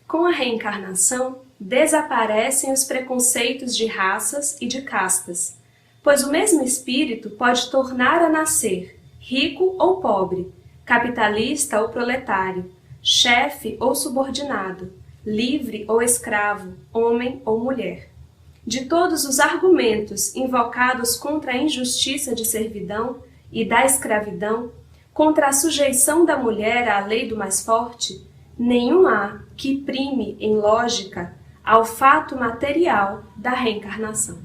Com a reencarnação, desaparecem os preconceitos de raças e de castas, pois o mesmo espírito pode tornar a nascer, rico ou pobre, capitalista ou proletário, chefe ou subordinado, livre ou escravo, homem ou mulher. De todos os argumentos invocados contra a injustiça de servidão e da escravidão, contra a sujeição da mulher à lei do mais forte, nenhum há que prime em lógica ao fato material da reencarnação.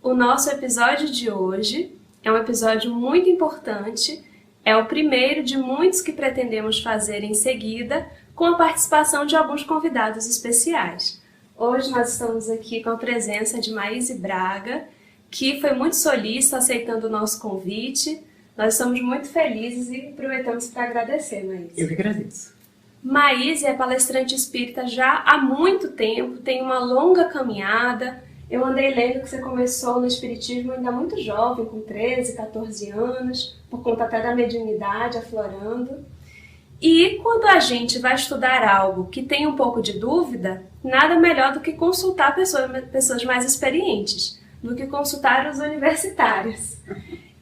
O nosso episódio de hoje é um episódio muito importante, é o primeiro de muitos que pretendemos fazer em seguida, com a participação de alguns convidados especiais. Hoje nós estamos aqui com a presença de Maíse Braga, que foi muito solícita aceitando o nosso convite. Nós estamos muito felizes e aproveitamos para agradecer, Maíse. Eu que agradeço. Maíse é palestrante espírita já há muito tempo, tem uma longa caminhada. Eu andei lendo que você começou no espiritismo ainda muito jovem, com 13, 14 anos, por conta até da mediunidade aflorando. E quando a gente vai estudar algo que tem um pouco de dúvida, nada melhor do que consultar pessoas mais experientes, do que consultar os universitários.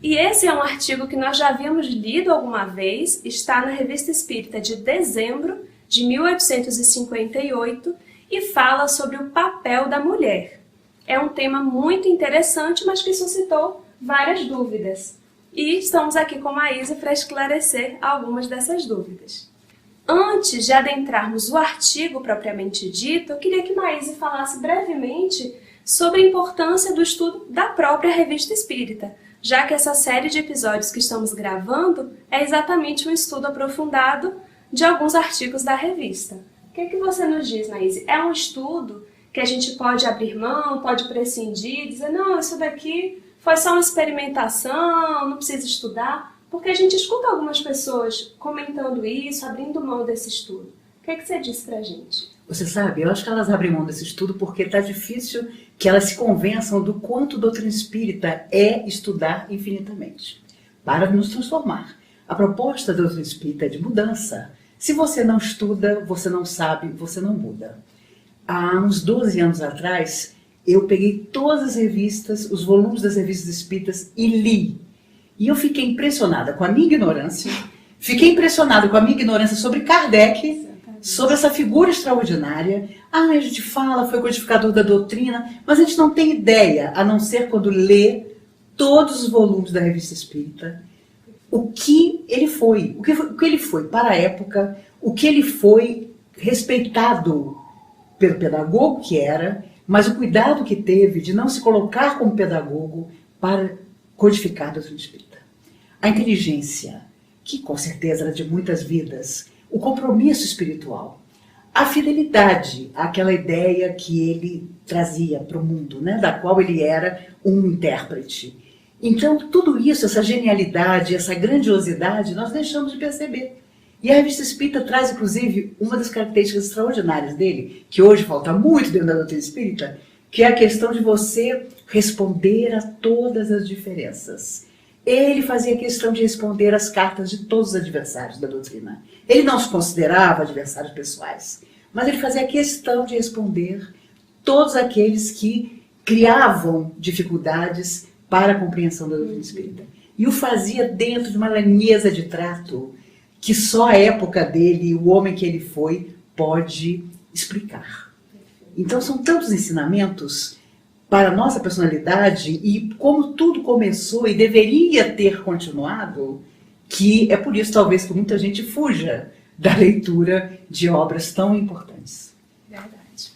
E esse é um artigo que nós já havíamos lido alguma vez, está na Revista Espírita de dezembro de 1858 e fala sobre o papel da mulher. É um tema muito interessante, mas que suscitou várias dúvidas. E estamos aqui com a Maíse para esclarecer algumas dessas dúvidas. Antes de adentrarmos o artigo propriamente dito, eu queria que Maíse falasse brevemente sobre a importância do estudo da própria Revista Espírita, já que essa série de episódios que estamos gravando é exatamente um estudo aprofundado de alguns artigos da revista. O que é que você nos diz, Maíse? É um estudo que a gente pode abrir mão, pode prescindir, dizer, não, isso daqui foi só uma experimentação, não precisa estudar, porque a gente escuta algumas pessoas comentando isso, abrindo mão desse estudo. O que é que você diz pra gente? Você sabe, eu acho que elas abrem mão desse estudo porque está difícil que elas se convençam do quanto doutrina espírita é estudar infinitamente, para nos transformar. A proposta da doutrina espírita é de mudança. Se você não estuda, você não sabe, você não muda. Há uns 12 anos atrás, eu peguei todas as revistas, os volumes das revistas espíritas e li. E eu fiquei impressionada com a minha ignorância, fiquei impressionada com a minha ignorância sobre Kardec, sobre essa figura extraordinária. A gente fala, foi codificador da doutrina, mas a gente não tem ideia, a não ser quando lê todos os volumes da revista espírita, o que ele foi para a época, o que ele foi respeitado pelo pedagogo que era, mas o cuidado que teve de não se colocar como pedagogo para codificar a doutrina espírita. A inteligência, que com certeza era de muitas vidas, o compromisso espiritual, a fidelidade àquela ideia que ele trazia para o mundo, né, da qual ele era um intérprete. Então, tudo isso, essa genialidade, essa grandiosidade, nós deixamos de perceber. E a Revista Espírita traz, inclusive, uma das características extraordinárias dele, que hoje falta muito dentro da doutrina espírita, que é a questão de você responder a todas as diferenças. Ele fazia questão de responder às cartas de todos os adversários da doutrina. Ele não se considerava adversários pessoais, mas ele fazia questão de responder todos aqueles que criavam dificuldades para a compreensão da doutrina espírita. E o fazia dentro de uma lanieza de trato que só a época dele, o homem que ele foi, pode explicar. Então são tantos ensinamentos para a nossa personalidade e como tudo começou e deveria ter continuado, que é por isso talvez que muita gente fuja da leitura de obras tão importantes. Verdade.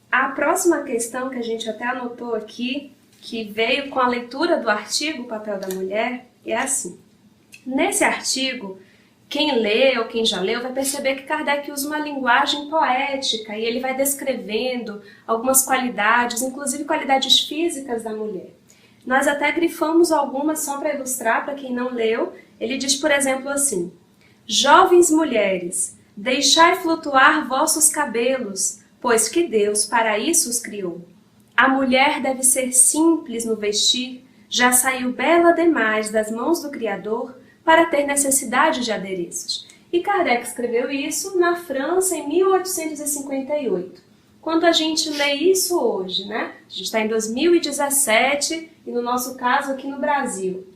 A próxima questão que a gente até anotou aqui, que veio com a leitura do artigo O Papel da Mulher, é assim. Nesse artigo, quem lê ou quem já leu vai perceber que Kardec usa uma linguagem poética e ele vai descrevendo algumas qualidades, inclusive qualidades físicas da mulher. Nós até grifamos algumas só para ilustrar, para quem não leu. Ele diz, por exemplo, assim: jovens mulheres, Deixai flutuar vossos cabelos, pois que Deus para isso os criou. A mulher deve ser simples no vestir, já saiu bela demais das mãos do Criador para ter necessidade de adereços. E Kardec escreveu isso na França em 1858. Quando a gente lê isso hoje, né? A gente está em 2017 e no nosso caso aqui no Brasil.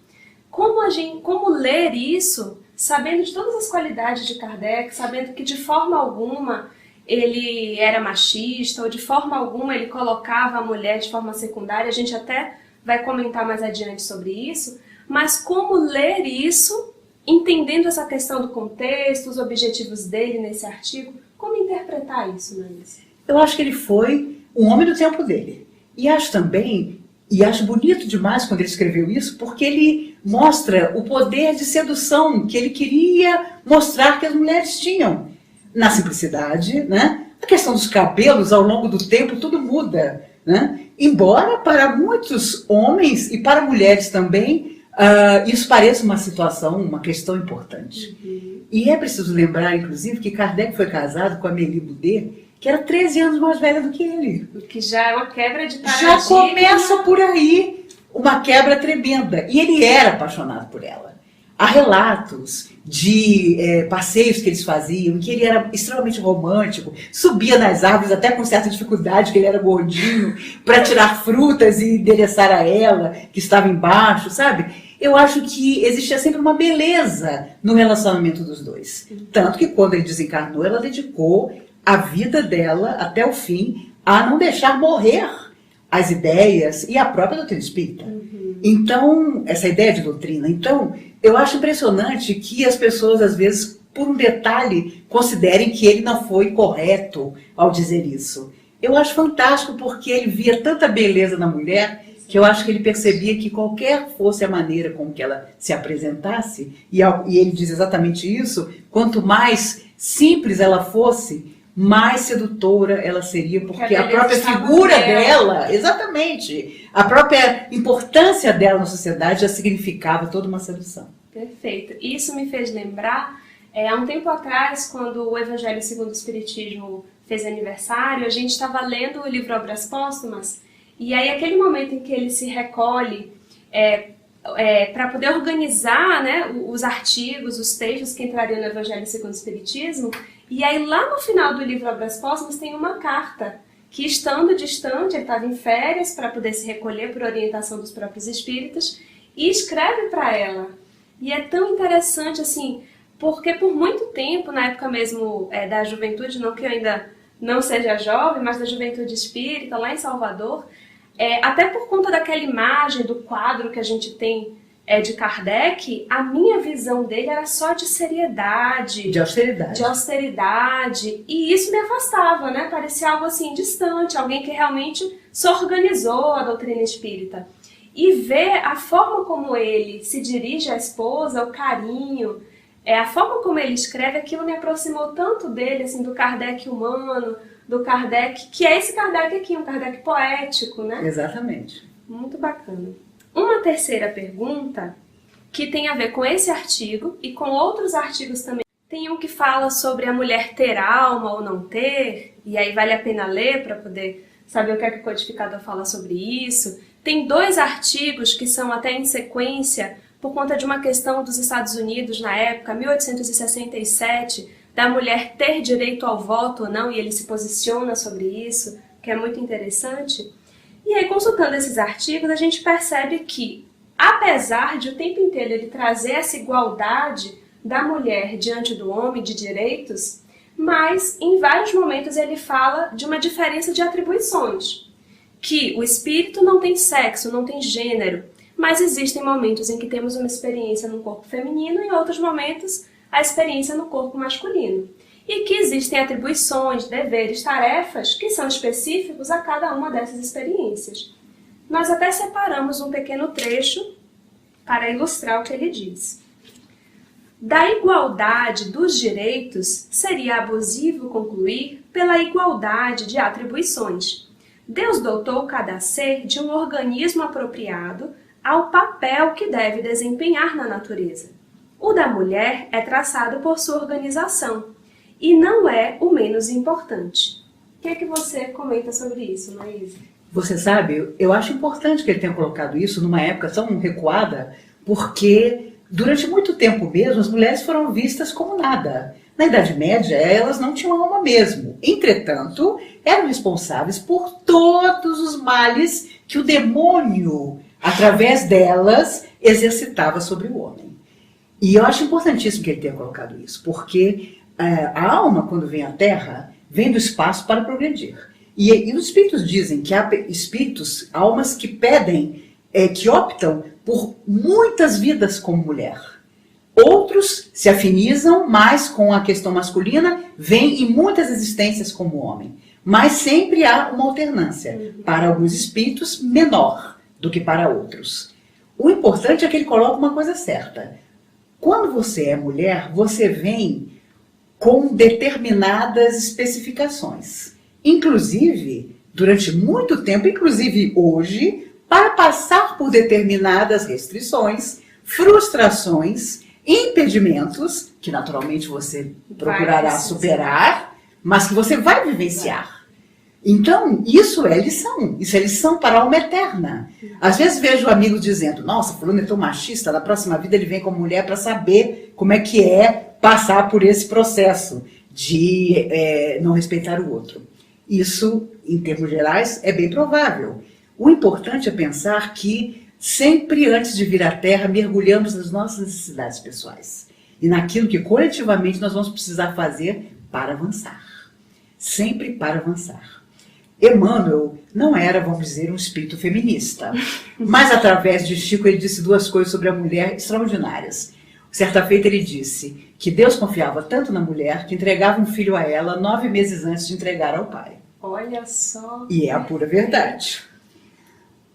Como ler isso, sabendo de todas as qualidades de Kardec, sabendo que de forma alguma ele era machista ou de forma alguma ele colocava a mulher de forma secundária, a gente até vai comentar mais adiante sobre isso, mas como ler isso, entendendo essa questão do contexto, os objetivos dele nesse artigo, como interpretar isso, Nancy? Eu acho que ele foi um homem do tempo dele. E acho também, e acho bonito demais quando ele escreveu isso, porque ele mostra o poder de sedução que ele queria mostrar que as mulheres tinham. Na simplicidade, né? A questão dos cabelos, ao longo do tempo, tudo muda, né? Embora para muitos homens e para mulheres também, isso pareça uma situação, uma questão importante. Uhum. E é preciso lembrar, inclusive, que Kardec foi casado com a Amélie Boudet, que era 13 anos mais velha do que ele. O que já é uma quebra de paradigma. Já começa por aí uma quebra tremenda. E ele era apaixonado por ela. Há relatos de passeios que eles faziam, que ele era extremamente romântico, subia nas árvores até com certa dificuldade, que ele era gordinho, para tirar frutas e endereçar a ela, que estava embaixo, sabe? Eu acho que existia sempre uma beleza no relacionamento dos dois. Tanto que quando ele desencarnou, ela dedicou a vida dela até o fim a não deixar morrer as ideias e a própria doutrina espírita. Então, essa ideia de doutrina. Então, eu acho impressionante que as pessoas, às vezes, por um detalhe, considerem que ele não foi correto ao dizer isso. Eu acho fantástico porque ele via tanta beleza na mulher que eu acho que ele percebia que qualquer fosse a maneira com que ela se apresentasse, e ele diz exatamente isso, quanto mais simples ela fosse, mais sedutora ela seria, porque a própria figura dela, exatamente, a própria importância dela na sociedade já significava toda uma sedução. Perfeito. Isso me fez lembrar, há um tempo atrás, quando o Evangelho segundo o Espiritismo fez aniversário, a gente estava lendo o livro Obras Póstumas, e aí aquele momento em que ele se recolhe para poder organizar, né, os artigos, os textos que entrariam no Evangelho segundo o Espiritismo. E aí lá no final do livro Obras Póstumas tem uma carta que, estando distante, ele estava em férias para poder se recolher por orientação dos próprios espíritas, e escreve para ela. E é tão interessante assim, porque por muito tempo, na época mesmo da juventude, não que eu ainda não seja jovem, mas da juventude espírita, lá em Salvador, até por conta daquela imagem do quadro que a gente tem de Kardec, a minha visão dele era só de seriedade. De austeridade. De austeridade. E isso me afastava, né? Parecia algo assim distante, alguém que realmente se organizou a doutrina espírita. E ver a forma como ele se dirige à esposa, o carinho, a forma como ele escreve, aquilo me aproximou tanto dele, assim, do Kardec humano, do Kardec, que é esse Kardec aqui, um Kardec poético, né? Exatamente. Muito bacana. Uma terceira pergunta, que tem a ver com esse artigo e com outros artigos também. Tem um que fala sobre a mulher ter alma ou não ter, e aí vale a pena ler para poder saber o que é que o codificador fala sobre isso. Tem 2 artigos que são até em sequência, por conta de uma questão dos Estados Unidos na época, 1867, da mulher ter direito ao voto ou não, e ele se posiciona sobre isso, que é muito interessante. E aí, consultando esses artigos, a gente percebe que, apesar de o tempo inteiro ele trazer essa igualdade da mulher diante do homem de direitos, mas em vários momentos ele fala de uma diferença de atribuições, que o espírito não tem sexo, não tem gênero, mas existem momentos em que temos uma experiência no corpo feminino e em outros momentos a experiência no corpo masculino. E que existem atribuições, deveres, tarefas que são específicos a cada uma dessas experiências. Nós até separamos um pequeno trecho para ilustrar o que ele diz. Da igualdade dos direitos, seria abusivo concluir pela igualdade de atribuições. Deus dotou cada ser de um organismo apropriado ao papel que deve desempenhar na natureza. O da mulher é traçado por sua organização, e não é o menos importante. O que é que você comenta sobre isso, Maísa? Você sabe, eu acho importante que ele tenha colocado isso numa época tão recuada, porque durante muito tempo mesmo as mulheres foram vistas como nada. Na Idade Média, elas não tinham alma mesmo. Entretanto, eram responsáveis por todos os males que o demônio, através delas, exercitava sobre o homem. E eu acho importantíssimo que ele tenha colocado isso, porque a alma, quando vem à Terra, vem do espaço para progredir. E os espíritos dizem que há espíritos, almas que pedem, que optam por muitas vidas como mulher. Outros se afinizam mais com a questão masculina, vêm em muitas existências como homem. Mas sempre há uma alternância. Para alguns espíritos, menor do que para outros. O importante é que ele coloca uma coisa certa. Quando você é mulher, você vem com determinadas especificações. Inclusive, durante muito tempo, inclusive hoje, para passar por determinadas restrições, frustrações, impedimentos, que naturalmente você procurará superar, mas que você vai vivenciar. Então, isso é lição para a alma eterna. Às vezes vejo amigos dizendo, nossa, fulano é tão machista, na próxima vida ele vem como mulher para saber como é que é passar por esse processo de não respeitar o outro. Isso, em termos gerais, é bem provável. O importante é pensar que sempre antes de vir à Terra, mergulhamos nas nossas necessidades pessoais e naquilo que coletivamente nós vamos precisar fazer para avançar. Sempre para avançar. Emmanuel não era, vamos dizer, um espírito feminista, mas através de Chico ele disse duas coisas sobre a mulher extraordinárias. Certa feita ele disse que Deus confiava tanto na mulher que entregava um filho a ela 9 meses antes de entregar ao pai. Olha só. E é a pura verdade.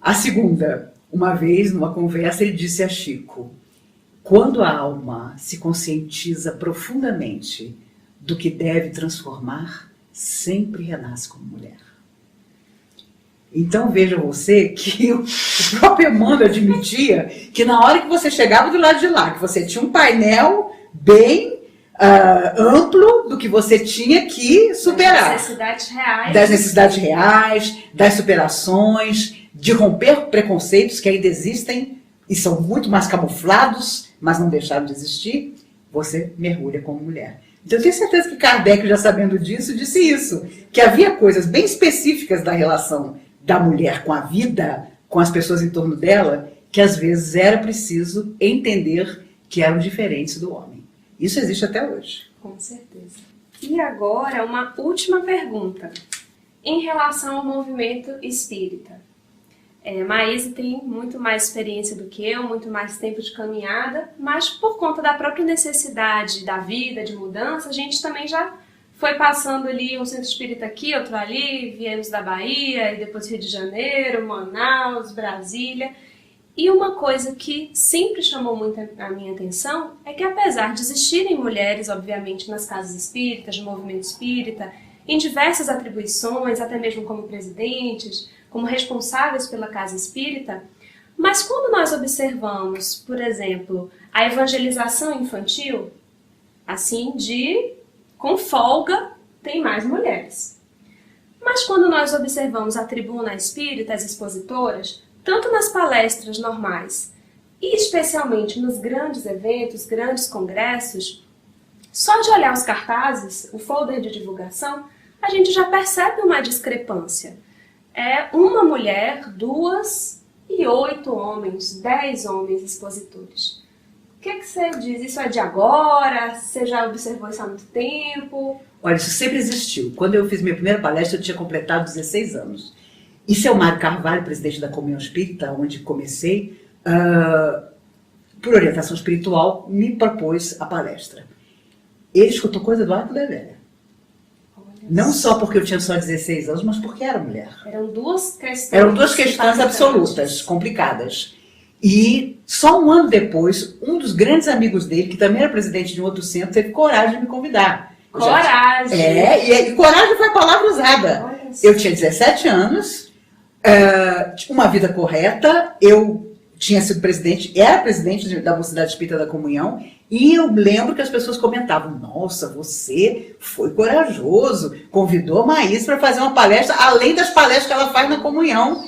A segunda, uma vez, numa conversa, ele disse a Chico, quando a alma se conscientiza profundamente do que deve transformar, sempre renasce como mulher. Então veja você que o próprio Emmanuel admitia que na hora que você chegava do lado de lá, que você tinha um painel bem amplo do que você tinha que superar. Das necessidades reais, das superações, de romper preconceitos que ainda existem e são muito mais camuflados, mas não deixaram de existir, você mergulha como mulher. Então eu tenho certeza que Kardec, já sabendo disso, disse isso, que havia coisas bem específicas da relação da mulher com a vida, com as pessoas em torno dela, que às vezes era preciso entender que eram diferentes do homem. Isso existe até hoje. Com certeza. E agora, uma última pergunta. Em relação ao movimento espírita. Maísa tem muito mais experiência do que eu, muito mais tempo de caminhada, mas por conta da própria necessidade da vida, de mudança, a gente também já foi passando ali um centro espírita aqui, outro ali, viemos da Bahia, e depois Rio de Janeiro, Manaus, Brasília. E uma coisa que sempre chamou muito a minha atenção é que, apesar de existirem mulheres, obviamente, nas casas espíritas, de movimento espírita, em diversas atribuições, até mesmo como presidentes, como responsáveis pela casa espírita, mas quando nós observamos, por exemplo, a evangelização infantil, assim, com folga, tem mais mulheres. Mas quando nós observamos a tribuna espírita, as expositoras, tanto nas palestras normais e especialmente nos grandes eventos, grandes congressos, só de olhar os cartazes, o folder de divulgação, a gente já percebe uma discrepância. É uma mulher, 2 e 8 homens, 10 homens expositores. O que você diz? Isso é de agora? Você já observou isso há muito tempo? Olha, isso sempre existiu. Quando eu fiz minha primeira palestra, eu tinha completado 16 anos. E seu Mário Carvalho, presidente da Comunhão Espírita, onde comecei, por orientação espiritual, me propôs a palestra. Ele escutou coisa do arco da velha. Não só porque eu tinha só 16 anos, mas porque era mulher. Eram duas questões. Eram duas questões absolutas, complicadas. E só um ano depois, um dos grandes amigos dele, que também era presidente de um outro centro, teve coragem de me convidar. Coragem! E coragem foi a palavra usada. Eu tinha 17 anos, uma vida correta, eu tinha sido presidente, era presidente da Mocidade Espírita da Comunhão, E eu lembro que as pessoas comentavam, nossa, você foi corajoso, convidou a Maís para fazer uma palestra, além das palestras que ela faz na comunhão,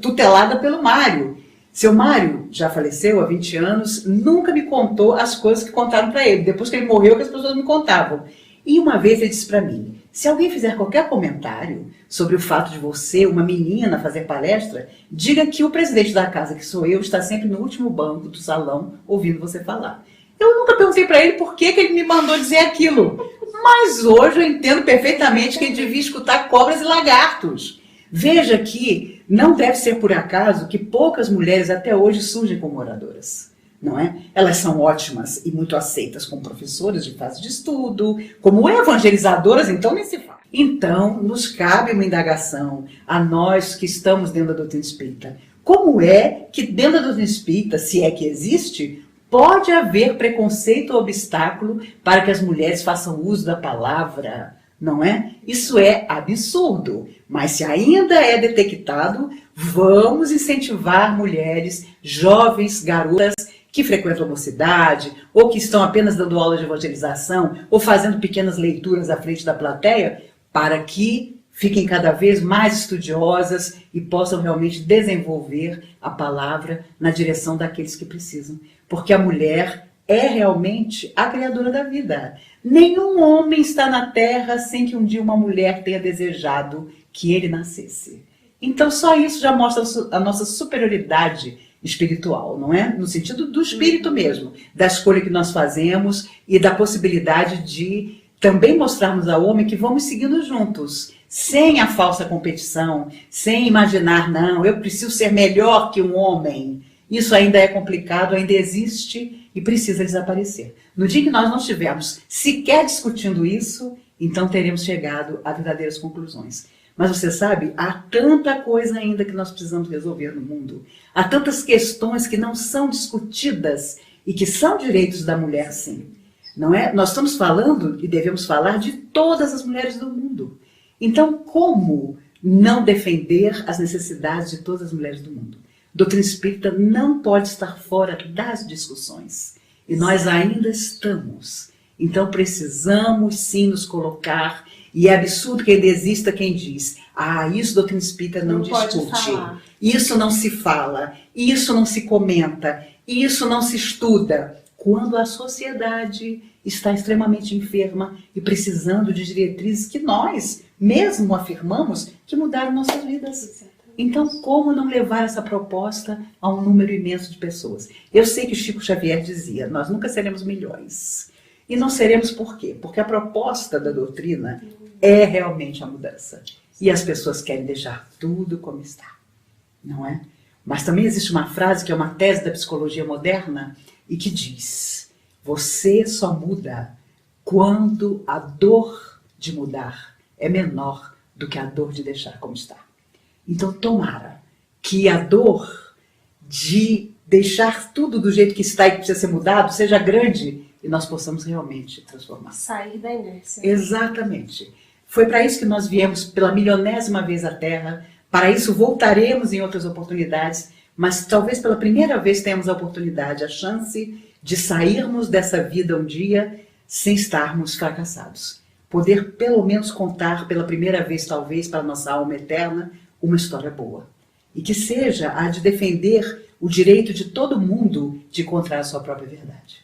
tutelada pelo Mário. Seu Mário já faleceu há 20 anos, nunca me contou as coisas que contaram para ele. Depois que ele morreu, que as pessoas me contavam. E uma vez ele disse para mim, se alguém fizer qualquer comentário sobre o fato de você, uma menina, fazer palestra, diga que o presidente da casa, que sou eu, está sempre no último banco do salão ouvindo você falar. Eu nunca perguntei para ele por que ele me mandou dizer aquilo. Mas hoje eu entendo perfeitamente que ele devia escutar cobras e lagartos. Veja que não deve ser por acaso que poucas mulheres até hoje surgem como oradoras. Não é? Elas são ótimas e muito aceitas como professoras de fase de estudo, como evangelizadoras, então nem se fala. Então, nos cabe uma indagação a nós que estamos dentro da doutrina espírita. Como é que dentro da doutrina espírita, se é que existe, pode haver preconceito ou obstáculo para que as mulheres façam uso da palavra? Não é? Isso é absurdo. Mas se ainda é detectado, vamos incentivar mulheres, jovens, garotas, que frequentam a mocidade, ou que estão apenas dando aula de evangelização, ou fazendo pequenas leituras à frente da plateia, para que fiquem cada vez mais estudiosas e possam realmente desenvolver a palavra na direção daqueles que precisam. Porque a mulher é realmente a criadora da vida. Nenhum homem está na terra sem que um dia uma mulher tenha desejado que ele nascesse. Então só isso já mostra a nossa superioridade espiritual, não é? No sentido do espírito mesmo, da escolha que nós fazemos e da possibilidade de também mostrarmos ao homem que vamos seguindo juntos, sem a falsa competição, sem imaginar, não, eu preciso ser melhor que um homem. Isso ainda é complicado, ainda existe e precisa desaparecer. No dia que nós não estivermos sequer discutindo isso, então teremos chegado a verdadeiras conclusões. Mas você sabe, há tanta coisa ainda que nós precisamos resolver no mundo. Há tantas questões que não são discutidas e que são direitos da mulher, sim. Não é? Nós estamos falando e devemos falar de todas as mulheres do mundo. Então, como não defender as necessidades de todas as mulheres do mundo? Doutrina espírita não pode estar fora das discussões. E nós ainda estamos. Então, precisamos sim nos colocar. E é absurdo que ainda exista quem diz, isso doutrina espírita não discute, isso não se fala, isso não se comenta, isso não se estuda, quando a sociedade está extremamente enferma e precisando de diretrizes que nós mesmo afirmamos que mudaram nossas vidas. Então, como não levar essa proposta a um número imenso de pessoas? Eu sei que Chico Xavier dizia, nós nunca seremos milhões. E não seremos por quê? Porque a proposta da doutrina é realmente a mudança. E as pessoas querem deixar tudo como está, não é? Mas também existe uma frase que é uma tese da psicologia moderna e que diz, você só muda quando a dor de mudar é menor do que a dor de deixar como está. Então tomara que a dor de deixar tudo do jeito que está e que precisa ser mudado seja grande e nós possamos realmente transformar. Sair da inércia. Exatamente. Foi para isso que nós viemos pela milionésima vez à Terra, para isso voltaremos em outras oportunidades, mas talvez pela primeira vez tenhamos a oportunidade, a chance de sairmos dessa vida um dia sem estarmos fracassados. Poder pelo menos contar pela primeira vez, talvez, para a nossa alma eterna, uma história boa. E que seja a de defender o direito de todo mundo de encontrar a sua própria verdade.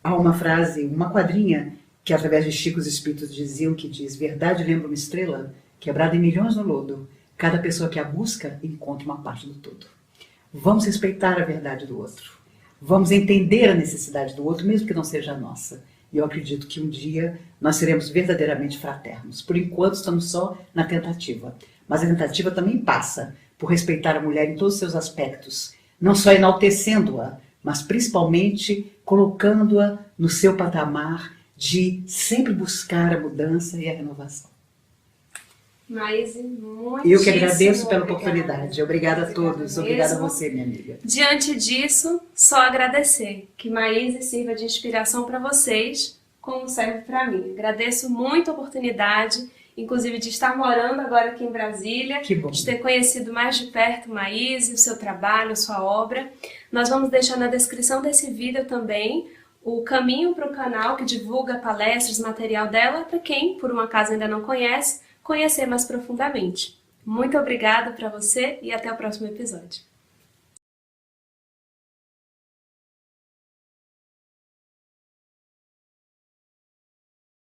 Há uma frase, uma quadrinha, que através de Chico os Espíritos diziam, que diz, verdade lembra uma estrela, quebrada em milhões no lodo. Cada pessoa que a busca encontra uma parte do todo. Vamos respeitar a verdade do outro. Vamos entender a necessidade do outro, mesmo que não seja a nossa. E eu acredito que um dia nós seremos verdadeiramente fraternos. Por enquanto estamos só na tentativa. Mas a tentativa também passa por respeitar a mulher em todos os seus aspectos. Não só enaltecendo-a, mas principalmente colocando-a no seu patamar de sempre buscar a mudança e a renovação. Maíse, muito Eu que agradeço pela oportunidade. Obrigada a todos. Obrigada a você, minha amiga. Diante disso, só agradecer. Que Maíse sirva de inspiração para vocês, como serve para mim. Agradeço muito a oportunidade, inclusive de estar morando agora aqui em Brasília. Que bom. De ter conhecido mais de perto Maíse, o seu trabalho, a sua obra. Nós vamos deixar na descrição desse vídeo também o caminho para o canal que divulga palestras, material dela, para quem, por um acaso, ainda não conhece, conhecer mais profundamente. Muito obrigada para você e até o próximo episódio.